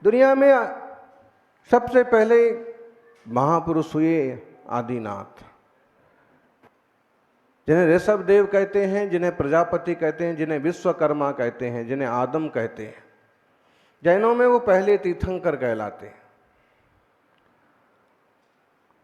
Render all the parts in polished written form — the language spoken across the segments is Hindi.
दुनिया में सबसे पहले महापुरुष हुए आदिनाथ, जिन्हें ऋषभदेव कहते हैं, जिन्हें प्रजापति कहते हैं, जिन्हें विश्वकर्मा कहते हैं, जिन्हें आदम कहते हैं। जैनों में वो पहले तीर्थंकर कहलाते हैं।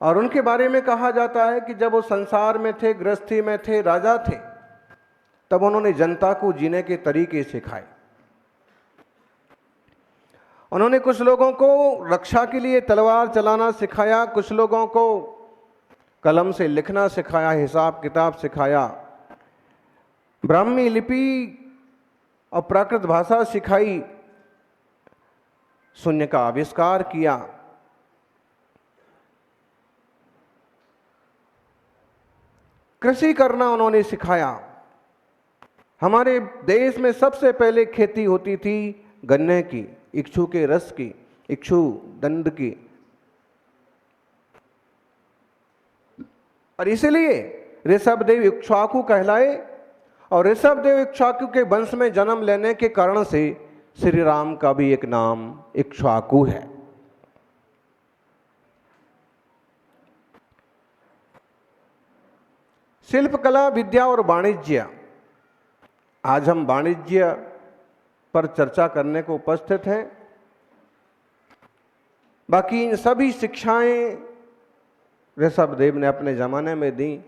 और उनके बारे में कहा जाता है कि जब वो संसार में थे, गृहस्थी में थे, राजा थे, तब उन्होंने जनता को जीने के तरीके सिखाए। उन्होंने कुछ लोगों को रक्षा के लिए तलवार चलाना सिखाया, कुछ लोगों को कलम से लिखना सिखाया, हिसाब किताब सिखाया, ब्राह्मी लिपि और प्राकृत भाषा सिखाई, शून्य का आविष्कार किया। कृषि करना उन्होंने सिखाया। हमारे देश में सबसे पहले खेती होती थी गन्ने की, इक्षु के रस की, इक्षु दंड की। और इसलिए ऋषभदेव इक्ष्वाकु कहलाए। और ऋषभदेव इक्ष्वाकु के वंश में जन्म लेने के कारण से श्री राम का भी एक नाम इक्ष्वाकु है। शिल्पकला, विद्या और वाणिज्य। आज हम वाणिज्य पर चर्चा करने को उपस्थित हैं। बाकी इन सभी शिक्षाएं ऋषभदेव ने अपने ज़माने में दी,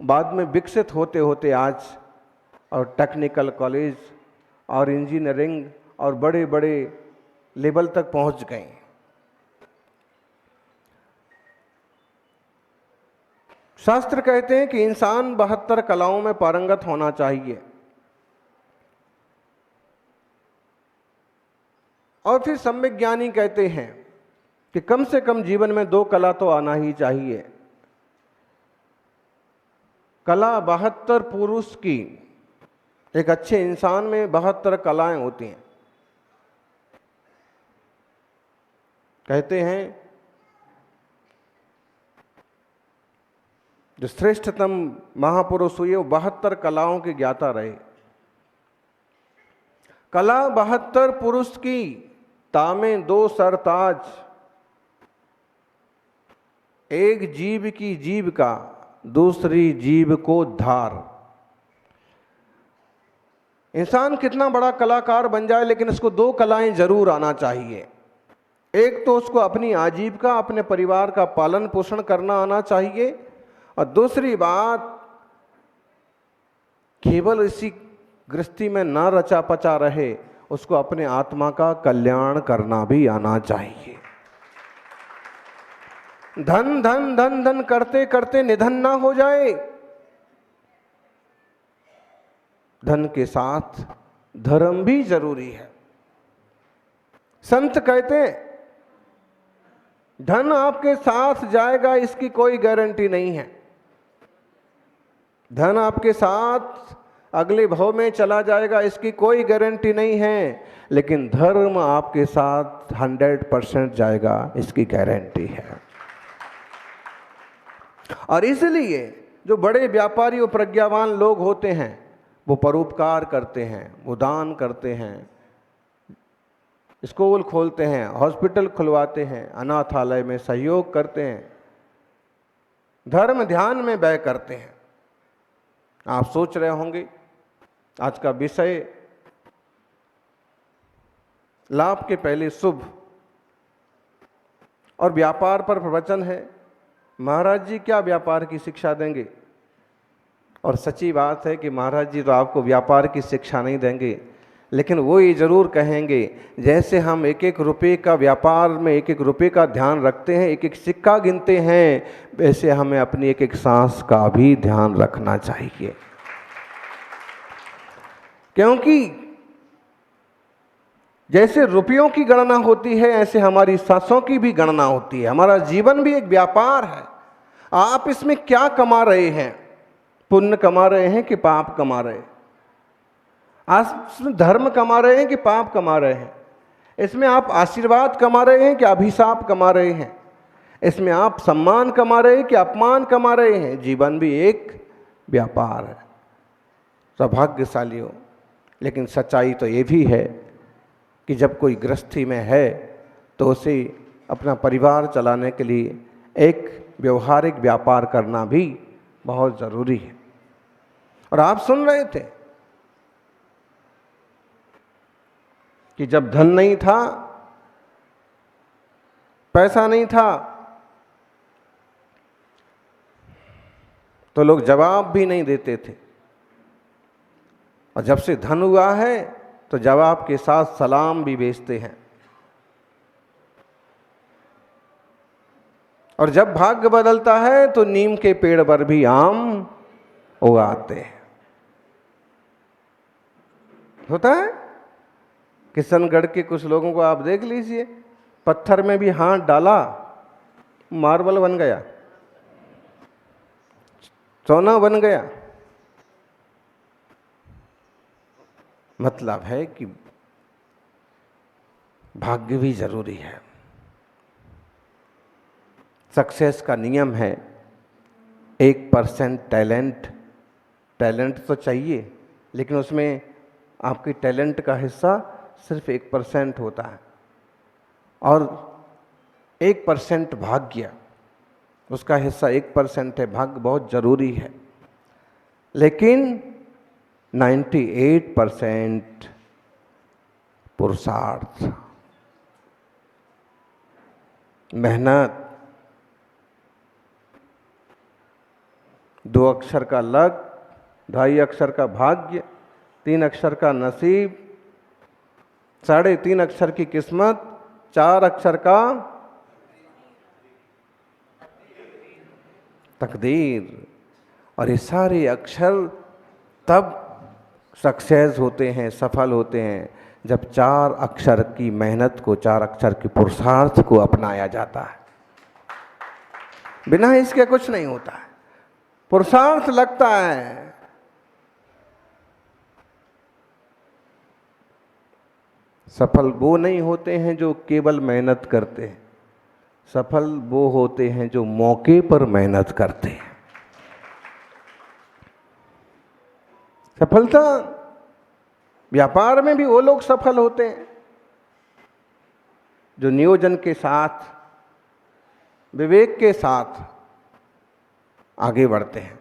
बाद में विकसित होते होते आज और टेक्निकल कॉलेज और इंजीनियरिंग और बड़े बड़े लेवल तक पहुंच गए। शास्त्र कहते हैं कि इंसान 72 कलाओं में पारंगत होना चाहिए। और फिर सम्यक ज्ञानी कहते हैं कि कम से कम जीवन में 2 कला तो आना ही चाहिए। कला 72 पुरुष की, एक अच्छे इंसान में 72 कलाएं होती हैं। कहते हैं जो श्रेष्ठतम महापुरुष हुए वो 72 कलाओं के ज्ञाता रहे। कला 72 पुरुष की, तामे 2 सरताज, एक जीव की जीव का, दूसरी जीव को धार। इंसान कितना बड़ा कलाकार बन जाए, लेकिन उसको 2 कलाएं जरूर आना चाहिए। एक तो उसको अपनी आजीविका, अपने परिवार का पालन पोषण करना आना चाहिए, और दूसरी बात केवल इसी गृहस्थी में ना रचा पचा रहे, उसको अपने आत्मा का कल्याण करना भी आना चाहिए। धन धन धन धन करते करते निधन ना हो जाए। धन के साथ धर्म भी जरूरी है। संत कहते हैं धन आपके साथ जाएगा, इसकी कोई गारंटी नहीं है। धन आपके साथ अगले भव में चला जाएगा, इसकी कोई गारंटी नहीं है। लेकिन धर्म आपके साथ 100% जाएगा, इसकी गारंटी है। और इसलिए जो बड़े व्यापारी और प्रज्ञावान लोग होते हैं वो परोपकार करते हैं, वो दान करते हैं, स्कूल खोलते हैं, हॉस्पिटल खुलवाते हैं, अनाथालय में सहयोग करते हैं, धर्म ध्यान में व्यय करते हैं। आप सोच रहे होंगे आज का विषय लाभ के पहले शुभ और व्यापार पर प्रवचन है। महाराज जी क्या व्यापार की शिक्षा देंगे? और सच्ची बात है कि महाराज जी तो आपको व्यापार की शिक्षा नहीं देंगे, लेकिन वो ये जरूर कहेंगे जैसे हम एक एक रुपये का व्यापार में एक एक रुपये का ध्यान रखते हैं, एक एक सिक्का गिनते हैं, वैसे हमें अपनी एक एक सांस का भी ध्यान रखना चाहिए। क्योंकि जैसे रुपयों की गणना होती है, ऐसे हमारी सांसों की भी गणना होती है। हमारा जीवन भी एक व्यापार है। आप इसमें क्या कमा रहे हैं? पुण्य कमा रहे हैं कि पाप कमा रहे हैं? आप इसमें धर्म कमा रहे हैं कि पाप कमा रहे हैं? इसमें आप आशीर्वाद कमा रहे हैं कि अभिशाप कमा रहे हैं? इसमें आप सम्मान कमा रहे हैं कि अपमान कमा रहे हैं? जीवन भी एक व्यापार है। सौभाग्यशाली हो। लेकिन सच्चाई तो ये भी है कि जब कोई गृहस्थी में है तो उसे अपना परिवार चलाने के लिए एक व्यवहारिक व्यापार करना भी बहुत ज़रूरी है। और आप सुन रहे थे कि जब धन नहीं था, पैसा नहीं था, तो लोग जवाब भी नहीं देते थे, और जब से धन हुआ है तो जवाब के साथ सलाम भी भेजते हैं। और जब भाग्य बदलता है तो नीम के पेड़ पर भी आम उगाते हैं। होता है। किशनगढ़ के कुछ लोगों को आप देख लीजिए, पत्थर में भी हाथ डाला मार्बल बन गया, सोना बन गया। मतलब है कि भाग्य भी जरूरी है। सक्सेस का नियम है 1% टैलेंट। टैलेंट तो चाहिए, लेकिन उसमें आपके टैलेंट का हिस्सा सिर्फ 1% होता है, और 1% भाग्य, उसका हिस्सा 1% है। भाग्य बहुत जरूरी है, लेकिन 98% पुरुषार्थ, मेहनत, 2 अक्षर का लक, 2.5 अक्षर का भाग्य, 3 अक्षर का नसीब, 3.5 अक्षर की किस्मत, 4 अक्षर का तकदीर। और ये सारे अक्षर तब सक्सेस होते हैं, सफल होते हैं, जब 4 अक्षर की मेहनत को, 4 अक्षर की पुरुषार्थ को अपनाया जाता है। बिना इसके कुछ नहीं होता है। पुरुषार्थ लगता है। सफल वो नहीं होते हैं जो केवल मेहनत करते हैं, सफल वो होते हैं जो मौके पर मेहनत करते हैं। सफलता, व्यापार में भी वो लोग सफल होते हैं जो नियोजन के साथ, विवेक के साथ आगे बढ़ते हैं।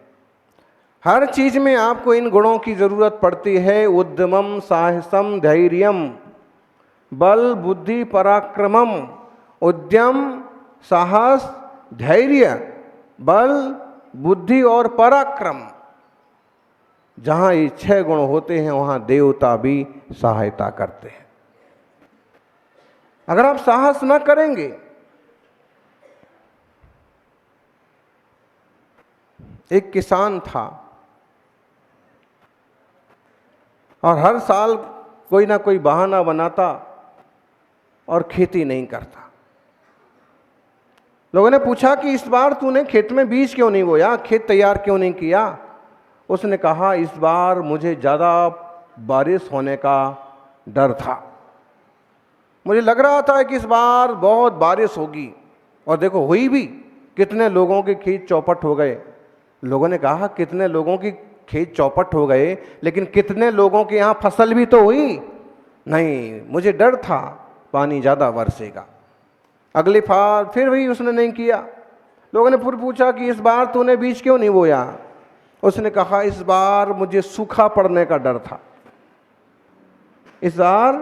हर चीज में आपको इन गुणों की जरूरत पड़ती है। उद्यमम साहसम धैर्यम बल बुद्धि पराक्रमम। उद्यम, साहस, धैर्य, बल, बुद्धि और पराक्रम। जहां ये 6 गुण होते हैं वहां देवता भी सहायता करते हैं। अगर आप साहस न करेंगे, एक किसान था और हर साल कोई ना कोई बहाना बनाता और खेती नहीं करता। लोगों ने पूछा कि इस बार तूने खेत में बीज क्यों नहीं बोया, खेत तैयार क्यों नहीं किया? उसने कहा, इस बार मुझे ज़्यादा बारिश होने का डर था। मुझे लग रहा था कि इस बार बहुत बारिश होगी, और देखो हुई भी। कितने लोगों के खेत चौपट हो गए। लोगों ने कहा, कितने लोगों की खेत चौपट हो गए, लेकिन कितने लोगों के यहाँ फसल भी तो हुई नहीं। मुझे डर था पानी ज़्यादा बरसेगा। अगली बार फिर भी उसने नहीं किया। लोगों ने फिर पूछा कि इस बार तूने बीज क्यों नहीं बोया? उसने कहा, इस बार मुझे सूखा पड़ने का डर था। इस बार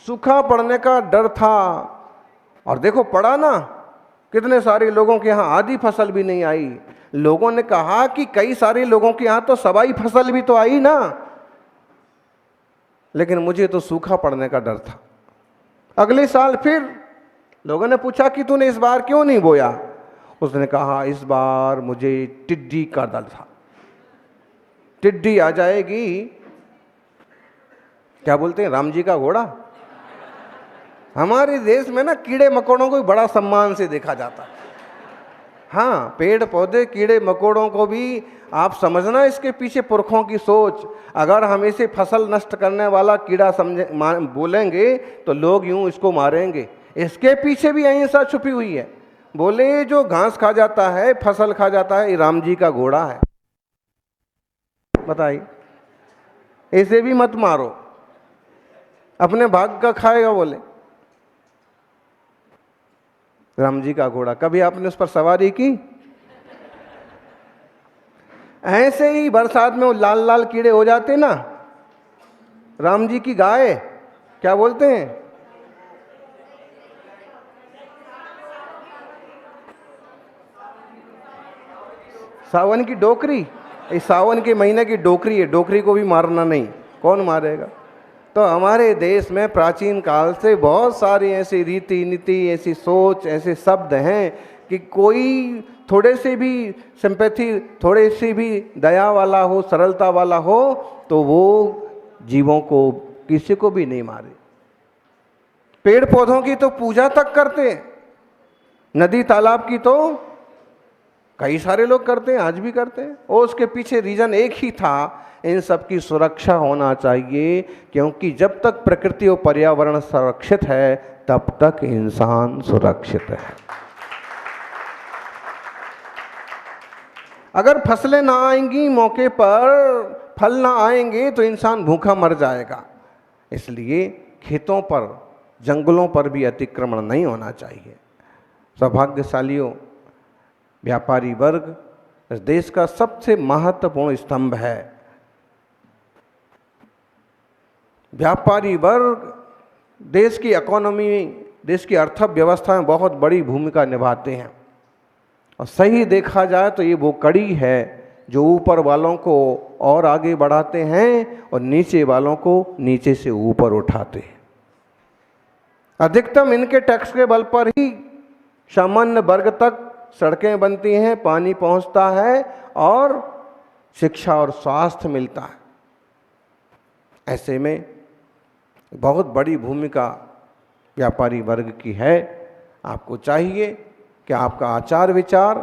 सूखा पड़ने का डर था, और देखो पड़ा ना। कितने सारे लोगों के यहाँ आधी फसल भी नहीं आई। लोगों ने कहा कि कई सारे लोगों के यहाँ तो सवाई फसल भी तो आई ना, लेकिन मुझे तो सूखा पड़ने का डर था। अगले साल फिर लोगों ने पूछा कि तूने इस बार क्यों नहीं बोया? उसने कहा, इस बार मुझे टिड्डी का डर था। टिड्डी आ जाएगी, क्या बोलते हैं, राम जी का घोड़ा। हमारे देश में ना कीड़े मकोड़ों को बड़ा सम्मान से देखा जाता है। हाँ, पेड़ पौधे, कीड़े मकोड़ों को भी आप समझना इसके पीछे पुरखों की सोच। अगर हम इसे फसल नष्ट करने वाला कीड़ा बोलेंगे तो लोग यूं इसको मारेंगे। इसके पीछे भी अहिंसा छुपी हुई है। बोले जो घास खा जाता है, फसल खा जाता है, ये राम जी का घोड़ा है। बताइए, इसे भी मत मारो, अपने भाग का खाएगा। बोले राम जी का घोड़ा, कभी आपने उस पर सवारी की? ऐसे ही बरसात में वो लाल लाल कीड़े हो जाते ना, राम जी की गाय क्या बोलते हैं, सावन की डोकरी। इस सावन के महीने की डोकरी है, डोकरी को भी मारना नहीं, कौन मारेगा? तो हमारे देश में प्राचीन काल से बहुत सारी ऐसी रीति नीति, ऐसी सोच, ऐसे शब्द हैं कि कोई थोड़े से भी सिंपैथी, थोड़े से भी दया वाला हो, सरलता वाला हो, तो वो जीवों को, किसी को भी नहीं मारे। पेड़ पौधों की तो पूजा तक करते हैं, नदी तालाब की तो कई सारे लोग करते हैं, आज भी करते हैं। और उसके पीछे रीजन एक ही था, इन सब की सुरक्षा होना चाहिए, क्योंकि जब तक प्रकृति और पर्यावरण सुरक्षित है तब तक इंसान सुरक्षित है। अगर फसलें ना आएंगी मौके पर, फल ना आएंगे, तो इंसान भूखा मर जाएगा। इसलिए खेतों पर, जंगलों पर भी अतिक्रमण नहीं होना चाहिए। सौभाग्यशालियों, व्यापारी वर्ग इस देश का सबसे महत्वपूर्ण स्तंभ है। व्यापारी वर्ग देश की इकोनॉमी, देश की अर्थव्यवस्था में बहुत बड़ी भूमिका निभाते हैं। और सही देखा जाए तो ये वो कड़ी है जो ऊपर वालों को और आगे बढ़ाते हैं और नीचे वालों को नीचे से ऊपर उठाते हैं। अधिकतम इनके टैक्स के बल पर ही सामान्य वर्ग तक सड़कें बनती हैं, पानी पहुंचता है और शिक्षा और स्वास्थ्य मिलता है। ऐसे में बहुत बड़ी भूमिका व्यापारी वर्ग की है। आपको चाहिए कि आपका आचार विचार,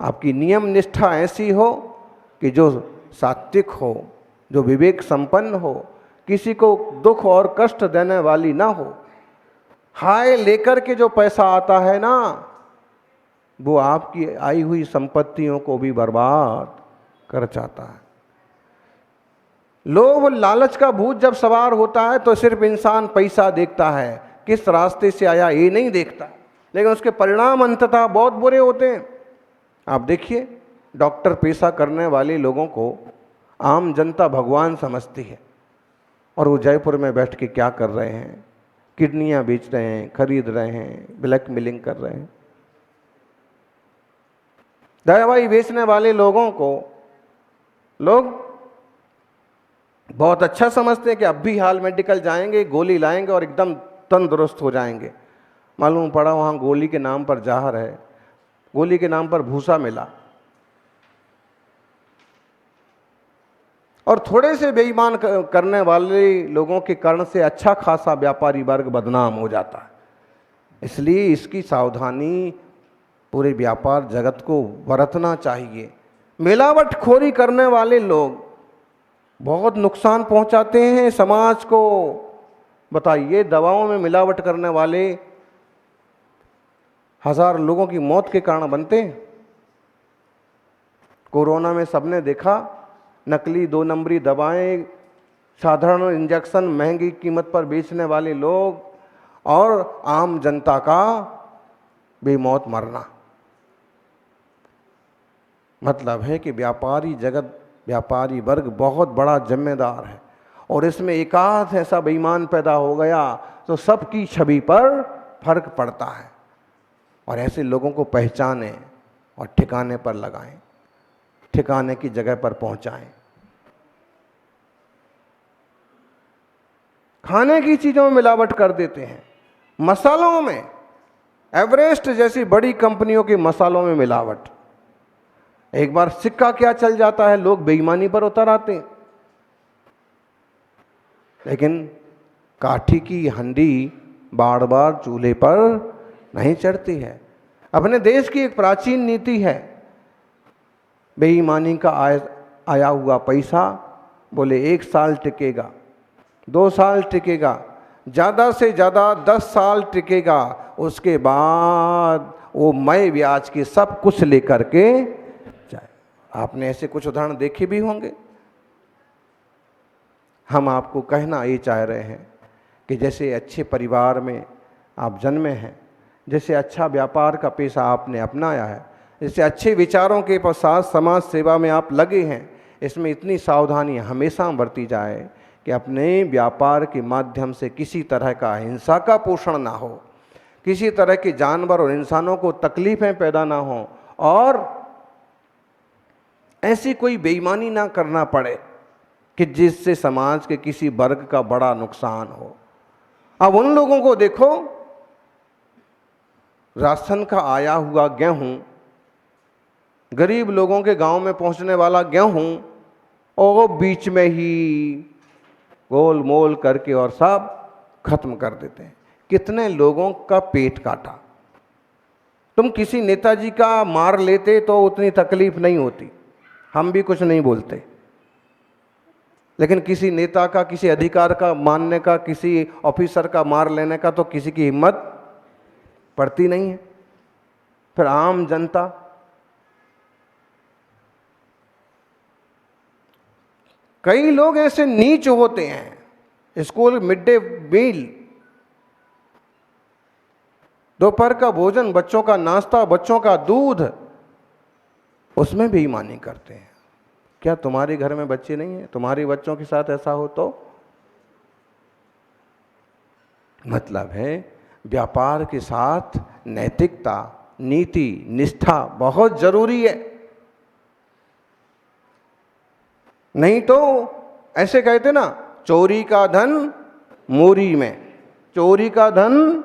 आपकी नियम निष्ठा ऐसी हो कि जो सात्विक हो, जो विवेक संपन्न हो, किसी को दुख और कष्ट देने वाली ना हो। हाय लेकर के जो पैसा आता है ना, वो आपकी आई हुई संपत्तियों को भी बर्बाद कर जाता है। लोभ लालच का भूत जब सवार होता है तो सिर्फ इंसान पैसा देखता है, किस रास्ते से आया ये नहीं देखता, लेकिन उसके परिणाम अंततः बहुत बुरे होते हैं। आप देखिए, डॉक्टर पेशा करने वाले लोगों को आम जनता भगवान समझती है, और वो जयपुर में बैठ के क्या कर रहे हैं, किडनियां बेच रहे हैं, खरीद रहे हैं, ब्लैकमेलिंग कर रहे हैं। दवाई बेचने वाले लोगों को लोग बहुत अच्छा समझते हैं कि अब भी हाल मेडिकल जाएंगे, गोली लाएंगे और एकदम तंदुरुस्त हो जाएंगे। मालूम पड़ा वहाँ गोली के नाम पर जहर है, गोली के नाम पर भूसा मिला। और थोड़े से बेईमान करने वाले लोगों के कारण से अच्छा खासा व्यापारी वर्ग बदनाम हो जाता है। इसलिए इसकी सावधानी पूरे व्यापार जगत को बरतना चाहिए। मिलावटखोरी करने वाले लोग बहुत नुकसान पहुंचाते हैं समाज को। बताइए, दवाओं में मिलावट करने वाले हजार लोगों की मौत के कारण बनते हैं। कोरोना में सबने देखा, नकली 2 नंबरी दवाएं, साधारण इंजेक्शन महंगी कीमत पर बेचने वाले लोग और आम जनता का बेमौत मरना। मतलब है कि व्यापारी जगत, व्यापारी वर्ग बहुत बड़ा जिम्मेदार है, और इसमें एकाध ऐसा बेईमान पैदा हो गया तो सबकी छवि पर फर्क पड़ता है। और ऐसे लोगों को पहचानें और ठिकाने पर लगाएं, ठिकाने की जगह पर पहुंचाएं। खाने की चीज़ों में मिलावट कर देते हैं, मसालों में, एवरेस्ट जैसी बड़ी कंपनियों के मसालों में मिलावट। एक बार सिक्का क्या चल जाता है, लोग बेईमानी पर उतर आते हैं। लेकिन काठी की हंडी बार बार चूल्हे पर नहीं चढ़ती है। अपने देश की एक प्राचीन नीति है, बेईमानी का आया हुआ पैसा बोले 1 साल टिकेगा, 2 साल टिकेगा, ज़्यादा से ज़्यादा 10 साल टिकेगा, उसके बाद वो मय ब्याज के सब कुछ लेकर के जाए। आपने ऐसे कुछ उदाहरण देखे भी होंगे। हम आपको कहना ये चाह रहे हैं कि जैसे अच्छे परिवार में आप जन्मे हैं, जैसे अच्छा व्यापार का पेशा आपने अपनाया है, जैसे अच्छे विचारों के साथ समाज सेवा में आप लगे हैं, इसमें इतनी सावधानी हमेशा बरती जाए कि अपने व्यापार के माध्यम से किसी तरह का हिंसा का पोषण ना हो, किसी तरह के जानवर और इंसानों को तकलीफें पैदा ना हो, और ऐसी कोई बेईमानी ना करना पड़े कि जिससे समाज के किसी वर्ग का बड़ा नुकसान हो। अब उन लोगों को देखो, राशन का आया हुआ गेहूं, गरीब लोगों के गांव में पहुंचने वाला गेहूं, और वो बीच में ही गोल मोल करके और सब खत्म कर देते हैं। कितने लोगों का पेट काटा। तुम किसी नेताजी का मार लेते तो उतनी तकलीफ नहीं होती, हम भी कुछ नहीं बोलते, लेकिन किसी नेता का, किसी अधिकार का मानने का, किसी ऑफिसर का मार लेने का तो किसी की हिम्मत पड़ती नहीं है। फिर आम जनता, कई लोग ऐसे नीच होते हैं, स्कूल मिड डे मील, दोपहर का भोजन, बच्चों का नाश्ता, बच्चों का दूध, उसमें बेईमानी करते हैं। क्या तुम्हारे घर में बच्चे नहीं हैं? तुम्हारे बच्चों के साथ ऐसा हो तो? मतलब है व्यापार के साथ नैतिकता, नीति, निष्ठा बहुत जरूरी है। नहीं तो ऐसे कहते ना, चोरी का धन मोरी में, चोरी का धन,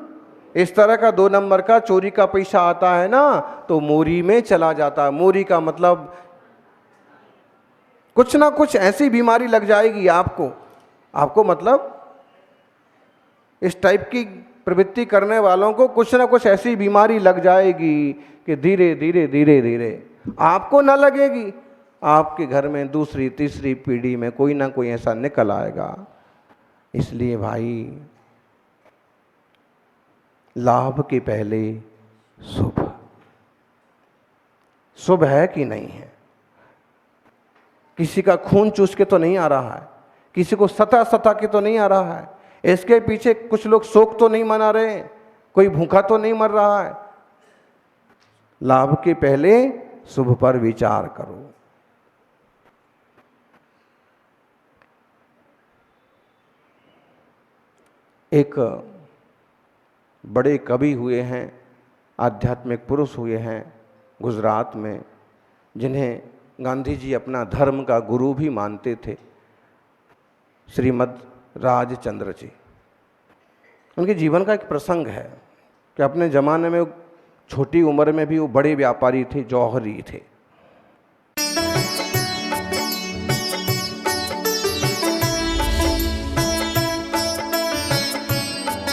इस तरह का 2 नंबर का चोरी का पैसा आता है ना तो मोरी में चला जाता है। मोरी का मतलब कुछ ना कुछ ऐसी बीमारी लग जाएगी आपको मतलब इस टाइप की प्रवृत्ति करने वालों को कुछ ना कुछ ऐसी बीमारी लग जाएगी कि धीरे धीरे धीरे धीरे आपको ना लगेगी, आपके घर में दूसरी तीसरी पीढ़ी में कोई ना कोई ऐसा निकल आएगा। इसलिए भाई, लाभ के पहले शुभ। शुभ है कि नहीं है? किसी का खून चूस के तो नहीं आ रहा है, किसी को सता सता के तो नहीं आ रहा है, इसके पीछे कुछ लोग शोक तो नहीं मना रहे, कोई भूखा तो नहीं मर रहा है। लाभ के पहले शुभ पर विचार करो। एक बड़े कवि हुए हैं, आध्यात्मिक पुरुष हुए हैं गुजरात में, जिन्हें गांधी जी अपना धर्म का गुरु भी मानते थे, श्रीमद राजचंद्र जी। उनके जीवन का एक प्रसंग है कि अपने ज़माने में छोटी उम्र में भी वो बड़े व्यापारी थे, जौहरी थे।